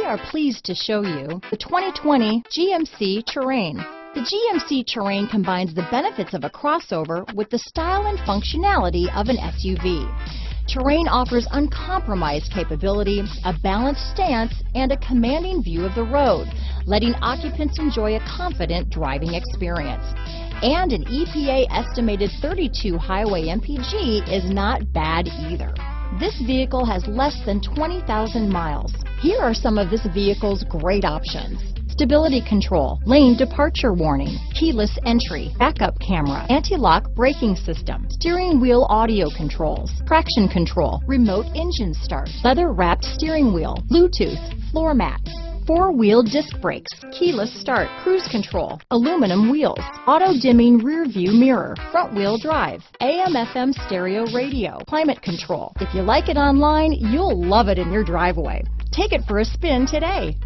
are pleased to show you the 2020 GMC Terrain. The GMC Terrain combines the benefits of a crossover with the style and functionality of an SUV. Terrain offers uncompromised capability, a balanced stance, and a commanding view of the road, letting occupants enjoy a confident driving experience. And an EPA estimated 32 highway MPG is not bad either. This vehicle has less than 20,000 miles. Here are some of this vehicle's great options: stability control, lane departure warning, keyless entry, backup camera, anti-lock braking system, steering wheel audio controls, traction control, remote engine start, leather-wrapped steering wheel, Bluetooth, floor mats, four-wheel disc brakes, keyless start, cruise control, aluminum wheels, auto-dimming rear-view mirror, front-wheel drive, AM/FM stereo radio, climate control. If you like it online, you'll love it in your driveway. Take it for a spin today.